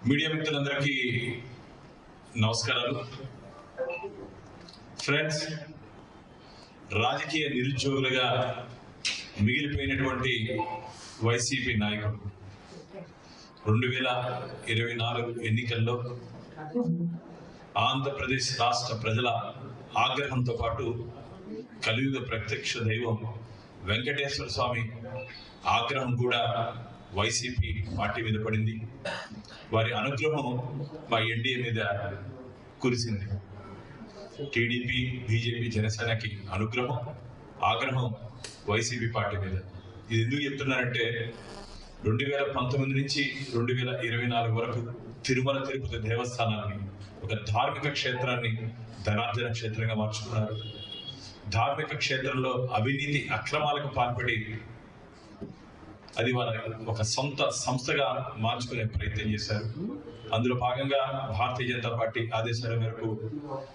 Media మిత్రులందరికీ నమస్కారాలు. Friends, రాజకీయ నిరుద్యోగులుగా మిగిలిపోయినటువంటి వైసీపీ నాయకులు 2024 ఎన్నికల్లో ఆంధ్రప్రదేశ్ రాష్ట్ర ప్రజల ఆగ్రహంతో పాటు కలియుగ ప్రత్యక్ష దైవం వెంకటేశ్వర స్వామి ఆగ్రహం కూడా వైసీపీ పార్టీ మీద పడింది. వారి అనుగ్రహం మా ఎన్డీఏ మీద కురిసింది. టీడీపీ, బీజేపీ, జనసేనకి అనుగ్రహం, ఆగ్రహం వైసీపీ పార్టీ మీద. ఇది ఎందుకు చెప్తున్నానంటే 2019 నుంచి 2024 వరకు తిరుమల తిరుపతి దేవస్థానాన్ని ఒక ధార్మిక క్షేత్రాన్ని ధనార్జన క్షేత్రంగా మార్చుకున్నారు. ధార్మిక క్షేత్రంలో అవినీతి అక్రమాలకు పాల్పడి అది వాళ్ళ ఒక సొంత సంస్థగా మార్చుకునే ప్రయత్నం చేశారు. అందులో భాగంగా భారతీయ జనతా పార్టీ ఆదేశాల మేరకు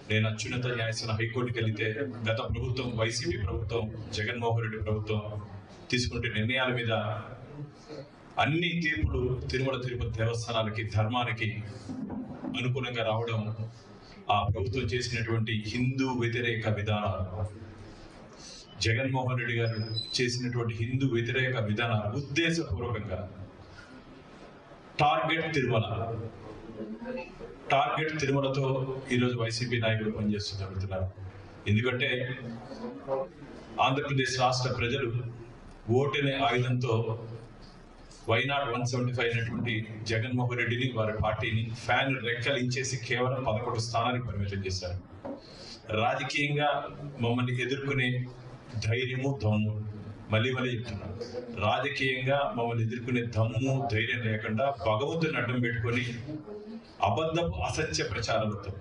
నేను అత్యున్నత న్యాయస్థానం హైకోర్టుకి వెళితే గత ప్రభుత్వం, వైసీపీ ప్రభుత్వం, జగన్మోహన్ రెడ్డి ప్రభుత్వం తీసుకుంటే నిర్ణయాల మీద అన్ని తీర్పులు తిరుమల తిరుపతి దేవస్థానాలకి, ధర్మానికి అనుకూలంగా రావడం ఆ ప్రభుత్వం చేసినటువంటి హిందూ వ్యతిరేక విధానం, జగన్మోహన్ రెడ్డి గారు చేసినటువంటి హిందూ వ్యతిరేక విధానాలు ఉద్దేశపూర్వకంగా టార్గెట్ తిరుమలతో ఈరోజు వైసీపీ నాయకులు పనిచేస్తున్నారు. ఎందుకంటే ఆంధ్రప్రదేశ్ రాష్ట్ర ప్రజలు ఓటనే ఆయుధంతో వైనాట్ 175 అయినటువంటి జగన్మోహన్ రెడ్డిని, వారి పార్టీని ఫ్యాన్ రెక్కలించేసి కేవలం 11 స్థానానికి పరిమితం చేశారు. రాజకీయంగా మమ్మల్ని ఎదుర్కొనే ధైర్యము, దమ్ము, మళ్ళీ చెప్తున్నాను, రాజకీయంగా మమ్మల్ని ఎదుర్కొనే దమ్ము, ధైర్యం లేకుండా భగవంతుని అడ్డం పెట్టుకొని అబద్ధపు అసత్య ప్రచారాలతో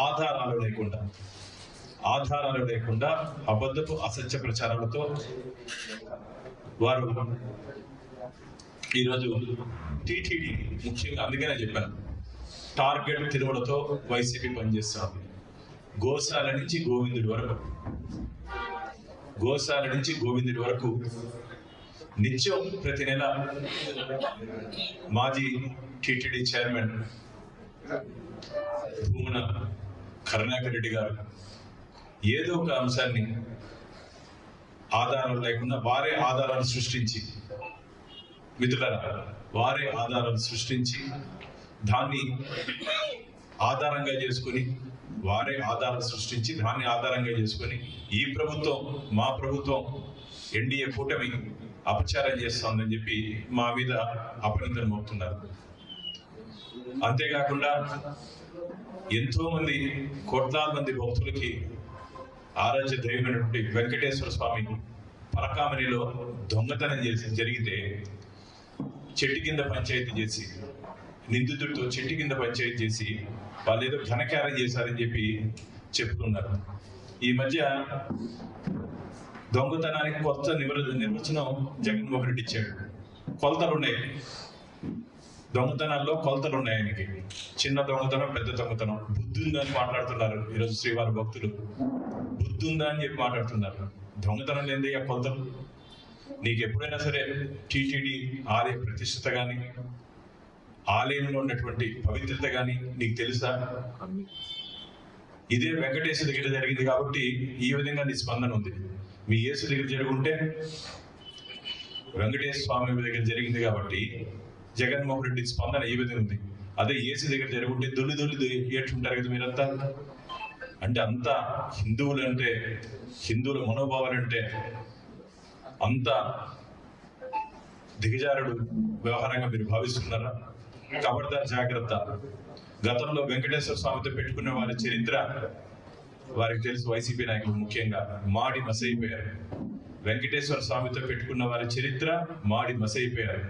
ఆధారాలు లేకుండా అబద్ధపు అసత్య ప్రచారాలతో వారు ఈరోజు టీటీడీ ముఖ్యంగా, అందుకనే చెప్పాను, టార్గెట్ తిరుమలతో వైసీపీ పనిచేస్తాం. గోశాల నుంచి గోవిందుడి వరకు నిత్యం ప్రతి నెల మాజీ టీటీడీ చైర్మన్ భూమన కరుణాకర్ రెడ్డి గారు ఏదో ఒక అంశాన్ని ఆధారాలు లేకుండా వారే ఆధారాలు సృష్టించి, వారే ఆధారాలు సృష్టించి దాన్ని ఆధారంగా చేసుకొని ఈ ప్రభుత్వం, మా ప్రభుత్వం, ఎన్డీఏ కూటమి అపచారం చేస్తోందని చెప్పి మా మీద అపనిందలు మోపుతున్నారు. అంతేకాకుండా ఎంతో మంది, కోట్లాది మంది భక్తులకి ఆరాధ్య దైవమైనటువంటి వెంకటేశ్వర స్వామి పరకామణిలో దొంగతనం జరిగితే చెట్టు కింద పంచాయతీ చేసి, నిందితుడితో చెట్టు కింద పంచాయతీ చేసి వాళ్ళు ఏదో ఘనకార్యం చేశారని చెప్పి చెప్పుకున్నారు. ఈ మధ్య దొంగతనానికి కొత్త నిర్వచనం జగన్మోహన్ రెడ్డి ఇచ్చాడు. దొంగతనాల్లో కొలతలు ఉన్నాయి ఆయనకి. చిన్న దొంగతనం, పెద్ద దొంగతనం. బుద్ధి ఉందని మాట్లాడుతున్నారు ఈరోజు శ్రీవారి భక్తులు. బుద్ధి ఉందా అని చెప్పి మాట్లాడుతున్నారు. దొంగతనం లేదే ఆ కొలతలు. నీకు ఎప్పుడైనా సరే టీటీడీ ఆలయ ప్రతిష్టత కానీ, ఆలయంలో ఉన్నటువంటి పవిత్రత కానీ నీకు తెలుసా? ఇదే వెంకటేశ్వర దగ్గర జరిగింది కాబట్టి ఈ విధంగా నీ స్పందన ఉంది. మీ యేసు దగ్గర జరుగుంటే, వెంకటేశ్వర స్వామి దగ్గర జరిగింది కాబట్టి జగన్మోహన్ రెడ్డి స్పందన ఈ విధంగా ఉంది. అదే యేసు దగ్గర జరుగుంటే దొల్లి ఏడ్చుంటారు కదా మీరంతా. అంటే అంతా హిందువుల మనోభావాలంటే అంత దిగజారుడు వ్యవహారంగా మీరు భావిస్తున్నారా? ఖబర్దార్, జాగ్రత్త. గతంలో వెంకటేశ్వర స్వామితో పెట్టుకున్న వారి చరిత్ర వారికి తెలుసు. వైసీపీ నాయకులు ముఖ్యంగా మాడి మసైపోయారు. వెంకటేశ్వర స్వామితో పెట్టుకున్న వారి చరిత్ర మాడి మసైపోయారు.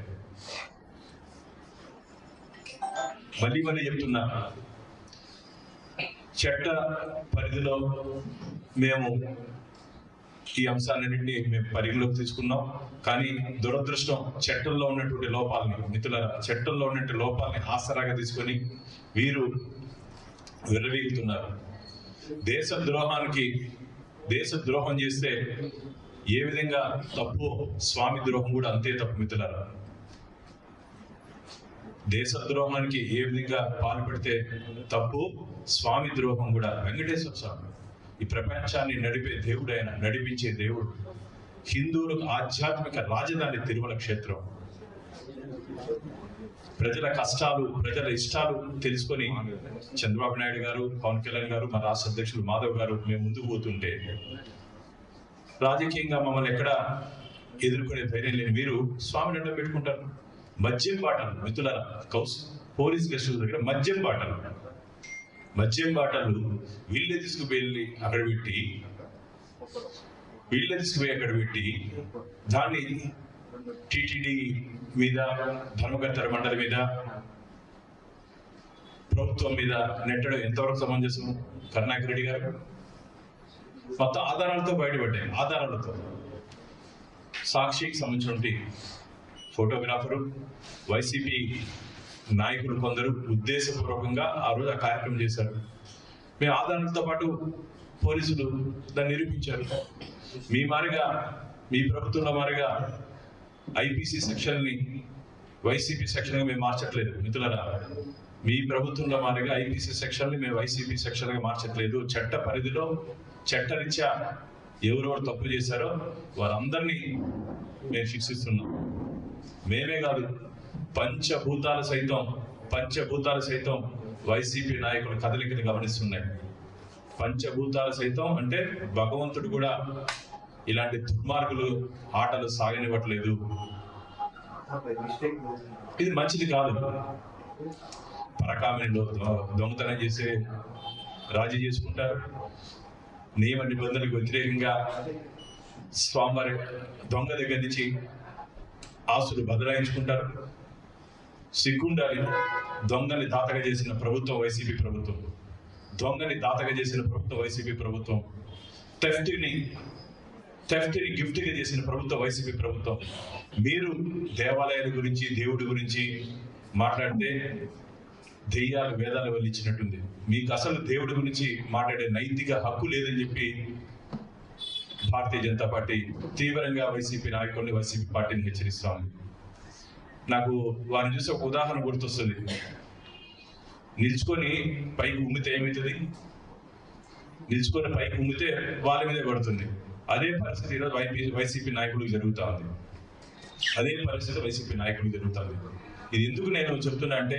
మళ్ళీ చెప్తున్నా, చట్ట పరిధిలో మేము ఈ అంశాలన్నింటినీ మేము పరిగణలోకి తీసుకున్నాం. కానీ దురదృష్టం, చట్టంలో ఉన్నటువంటి లోపాలని ఆసరాగా తీసుకొని వీరు విర్రవీగుతున్నారు. దేశద్రోహం చేస్తే ఏ విధంగా తప్పు స్వామి ద్రోహం కూడా అంతే తప్పు మిత్రులారా. దేశ ద్రోహానికి ఏ విధంగా పాల్పడితే తప్పు, స్వామి ద్రోహం కూడా. వెంకటేశ్వర స్వామి ఈ ప్రపంచాన్ని నడిపే దేవుడు, ఆయన నడిపించే దేవుడు. హిందువులకు ఆధ్యాత్మిక రాజధాని తిరుమల క్షేత్రం. ప్రజల కష్టాలు, ప్రజల ఇష్టాలు తెలుసుకొని చంద్రబాబు నాయుడు గారు, పవన్ కళ్యాణ్ గారు, మా రాష్ట్ర అధ్యక్షులు మాధవ్ గారు మేము ముందుకు పోతుంటే రాజకీయంగా మమ్మల్ని ఎక్కడ ఎదుర్కొనే ధైర్యం లేని మీరు స్వామిని అడ్డం పెట్టుకుంటారు. మద్యం బాటలు మిత్రులారా, పోలీస్ గెస్ట్ హౌస్ దగ్గర మద్యం బాటలు వీళ్ళే తీసుకుపోయి అక్కడ పెట్టి దాన్ని టిటిడి మీద, ధర్మకర్తల మండలి మీద, ప్రభుత్వం మీద నెట్టడం ఎంతవరకు సమంజసం? కరుణాకర్ రెడ్డి గారు మొత్తం ఆధారాలతో బయటపడ్డాయి. ఆధారాలతో సాక్షికి సంబంధించిన ఫోటోగ్రాఫరు, వైసీపీ నాయకులు కొందరు ఉద్దేశపూర్వకంగా ఆ రోజు ఆ కార్యక్రమం చేశారు. మేము ఆధారాలతో పాటు పోలీసులు దాన్ని నిరూపించారు. మీ ప్రభుత్వంలో మారిగా ఐపీసీ సెక్షన్ని వైసీపీ సెక్షన్గా మేము మార్చట్లేదు మిత్రులారా. మీ ప్రభుత్వంలో మారిగా ఐపీసీ సెక్షన్ని మేము వైసీపీ సెక్షన్గా మార్చట్లేదు. చట్ట పరిధిలో చట్టరీత్యా ఎవరెవరు తప్పు చేశారో వారందరినీ మేము శిక్షిస్తున్నాం. మేమే కాదు, పంచభూతాలు సైతం వైసీపీ నాయకుల కదలికలు గమనిస్తున్నాయి. పంచభూతాలు సైతం అంటే భగవంతుడు కూడా ఇలాంటి దుర్మార్గులు ఆటలు సాగనివ్వట్లేదు. ఇది మంచిది కాదు. పరకామణిలో దొంగతనం చేసే రాజీ చేసుకుంటారు. నియమ నిబంధనలకు వ్యతిరేకంగా స్వామివారి దొంగ దగ్గర నుంచి ఆస్తులు బదలాయించుకుంటారు. సిగ్గుండాలి. దొంగని దాతగా చేసిన ప్రభుత్వం వైసీపీ ప్రభుత్వం. థెఫ్ట్ని గిఫ్ట్గా చేసిన ప్రభుత్వం వైసీపీ ప్రభుత్వం. మీరు దేవాలయాల గురించి, దేవుడి గురించి మాట్లాడితే దెయ్యాలు వేదాలు వల్లించినట్టుంది. మీకు అసలు దేవుడి గురించి మాట్లాడే నైతిక హక్కు లేదని చెప్పి భారతీయ జనతా పార్టీ తీవ్రంగా వైసీపీ నాయకుల్ని, వైసీపీ పార్టీని హెచ్చరిస్తా ఉంది. నాకు వారిని చూసి ఒక ఉదాహరణ గుర్తొస్తుంది. నిల్చుకొని పైకి ఉమ్మితే ఏమవుతుంది? నిల్చుకొని పైకి ఉమ్మితే వాళ్ళ మీదే పడుతుంది. అదే పరిస్థితి ఈరోజు వైసీపీ నాయకులకు జరుగుతూ ఉంది. ఇది ఎందుకు నేను చెప్తున్నా అంటే,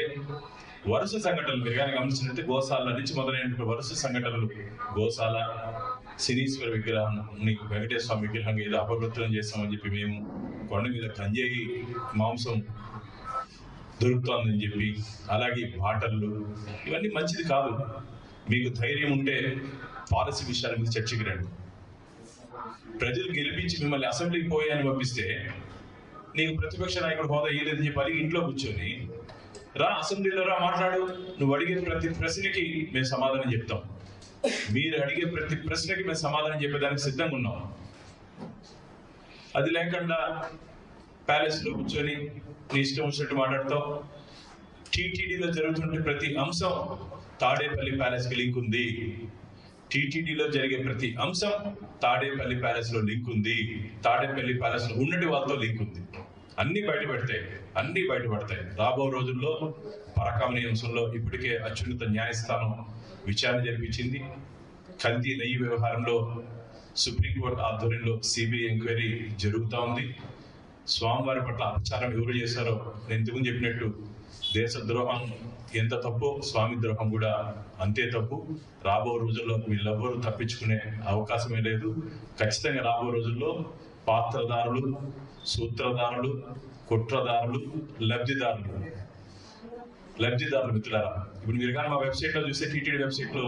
వరుస సంఘటనలు మీరు కానీ గమనించినట్టే గోశాల నుంచి మొదలైన వరుస సంఘటనలు, గోశాల, శనీశ్వర విగ్రహాన్ని వెంకటేశ్వర స్వామి విగ్రహంగా ఏదో అపవిత్రం చేస్తామని చెప్పి మేము కొండ మీద గంజాయి మాంసం దొరుకుతోందని చెప్పి, అలాగే బాటళ్ళు, ఇవన్నీ మంచిది కాదు. మీకు ధైర్యం ఉంటే పాలసీ విషయాల మీద చర్చకి రండి. ప్రజలు గెలిపించి మిమ్మల్ని అసెంబ్లీకి పోయాని పంపిస్తే నీకు ప్రతిపక్ష నాయకుడు హోదా ఏదని చెప్పాలి. ఇంట్లో కూర్చొని రా, అసెంబ్లీలో రా, మాట్లాడు. నువ్వు అడిగే ప్రతి ప్రశ్నకి మేము సమాధానం చెప్తాం. మీరు అడిగే ప్రతి ప్రశ్నకి మేము సమాధానం చెప్పేదానికి సిద్ధంగా ఉన్నాం. అది లేకుండా ప్యాలెస్లో కూర్చొని నీ ఇష్టం వచ్చినట్టు మాట్లాడతావు. టీటీడీలో జరుగుతుంటే ప్రతి అంశం తాడేపల్లి ప్యాలెస్కి లింక్ ఉంది. టీటీడీలో జరిగే ప్రతి అంశం తాడేపల్లి ప్యాలెస్లో లింక్ ఉంది. తాడేపల్లి ప్యాలెస్లో ఉన్నటి వాళ్ళతో లింక్ ఉంది. అన్ని బయటపడతాయి. రాబో రోజుల్లో పరకామణి అంశంలో ఇప్పటికే అత్యున్నత న్యాయస్థానం విచారణ జరిపించింది. కల్తీ నెయ్యి వ్యవహారంలో సుప్రీంకోర్టు ఆధ్వర్యంలో సిబిఐ ఎంక్వైరీ జరుగుతూ ఉంది. స్వామివారి పట్ల అపచారం ఎవరు చేశారో నేను ఇంతకుముందు చెప్పినట్టు దేశ ద్రోహం ఎంత తప్పు, స్వామి ద్రోహం కూడా అంతే తప్పు. రాబో రోజుల్లో వీళ్ళెవ్వరూ తప్పించుకునే అవకాశమే లేదు. ఖచ్చితంగా రాబో రోజుల్లో పాత్రదారులు, సూత్రధారులు, కుట్రదారులు, లబ్ధిదారులు మిత్రులారా, ఇప్పుడు మీరు కానీ మా వెబ్సైట్లో చూస్తే, టీటీడీ వెబ్సైట్లో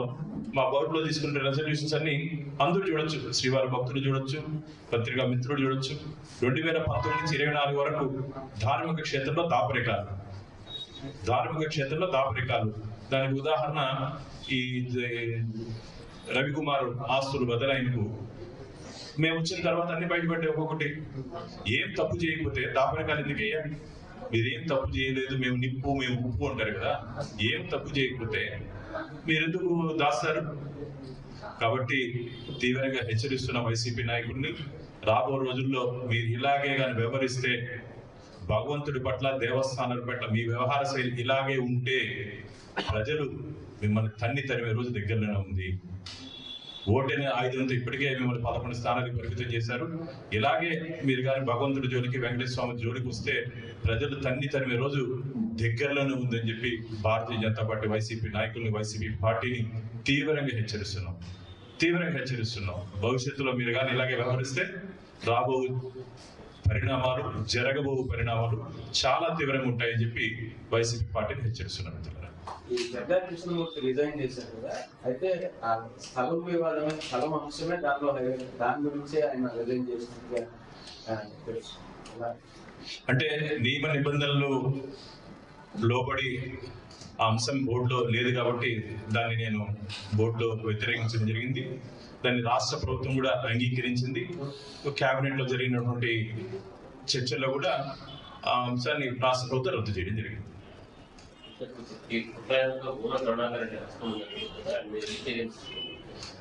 మా బోర్డులో తీసుకుంటే రెజల్యూషన్స్ అన్ని అందరూ చూడొచ్చు. శ్రీవారి భక్తులు చూడొచ్చు, పత్రికా మిత్రులు చూడొచ్చు. 2019 నుంచి 24 వరకు ధార్మిక క్షేత్రంలో దాపరికాలు. దానికి ఉదాహరణ ఈ రవికుమార్ ఆస్తులు బదలాయింపు. మేము వచ్చిన తర్వాత అన్ని బయటపడ్డాయి ఒక్కొక్కటి. ఏం తప్పు చేయకపోతే దాపరికాలు ఎందుకు వేయాలి? మీరేం తప్పు చేయలేదు, మేము నిప్పు, మేము ఉప్పు అంటారు కదా. ఏం తప్పు చేయకపోతే మీరెందుకు దాస్తారు? కాబట్టి తీవ్రంగా హెచ్చరిస్తున్న వైసీపీ నాయకుడిని, రాబో రోజుల్లో మీరు ఇలాగే కానీ వ్యవహరిస్తే, భగవంతుడి పట్ల దేవస్థానాల పట్ల మీ వ్యవహార శైలి ఇలాగే ఉంటే ప్రజలు మిమ్మల్ని తరిమే రోజు దగ్గరలోనే ఉంది. ఓటనే ఆయుధంతో ఇప్పటికే మిమ్మల్ని 11 స్థానాలకు పరిమితం చేశారు. ఇలాగే మీరు కానీ భగవంతుడి జోలికి, వెంకటేశ్వర స్వామి జోలికి వస్తే ప్రజలు తరిమే రోజు దగ్గరలోనే ఉందని చెప్పి భారతీయ జనతా పార్టీ వైసీపీ నాయకుల్ని, వైసీపీ పార్టీని తీవ్రంగా హెచ్చరిస్తున్నాం. భవిష్యత్తులో మీరు కానీ ఇలాగే వ్యవహరిస్తే రాబో పరిణామాలు, జరగబో పరిణామాలు చాలా తీవ్రంగా ఉంటాయని చెప్పి వైసీపీ పార్టీని హెచ్చరిస్తున్నాం. ఈ జగ్గా కృష్ణమూర్తి రిజైన్ చేశారు కదా, అయితే ఆ స్థలం వివాదమే, స్థలం అంశమే దాని గురించి ఆయన రిజైన్ చేసినట్టుగా తెలుసు. అంటే నియమ నిబంధనలు లోబడి ఆ అంశం బోర్డులో లేదు కాబట్టి దాన్ని నేను బోర్డులో వ్యతిరేకించడం జరిగింది. దాన్ని రాష్ట్ర ప్రభుత్వం కూడా అంగీకరించింది. కేబినెట్ లో జరిగినటువంటి చర్చల్లో కూడా ఆ అంశాన్ని రాష్ట్ర ప్రభుత్వం రద్దు చేయడం జరిగింది.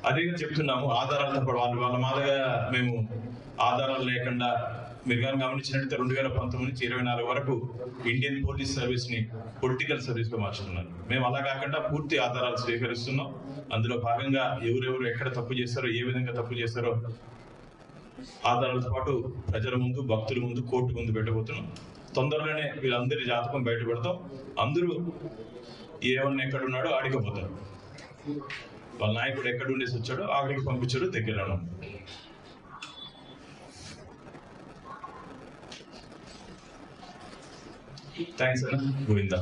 అదే చెప్తున్నాము, ఆధారాలతో వాళ్ళ మాదిరిగా మేము ఆధారాలు లేకుండా మీరు కానీ గమనించినట్లయితే 2019 నుంచి 24 వరకు ఇండియన్ పోలీస్ సర్వీస్ ని పొలిటికల్ సర్వీస్ గా మార్చుతున్నారు. మేము అలా కాకుండా పూర్తి ఆధారాలు స్వీకరిస్తున్నాం. అందులో భాగంగా ఎవరెవరు ఎక్కడ తప్పు చేస్తారో, ఏ విధంగా తప్పు చేస్తారో ఆధారాలతో పాటు ప్రజల ముందు, భక్తుల ముందు, కోర్టు ముందు పెట్టబోతున్నాం. తొందరలోనే వీళ్ళందరి జాతకం బయట పెడతాం. అందరూ ఏమన్నా ఎక్కడున్నాడో ఆడికి పోతారు. వాళ్ళ నాయకుడు ఎక్కడ ఉండేసి వచ్చాడో ఆడికి పంపించాడు, దగ్గరలో. థ్యాంక్స్ అన్న. గోవిందా.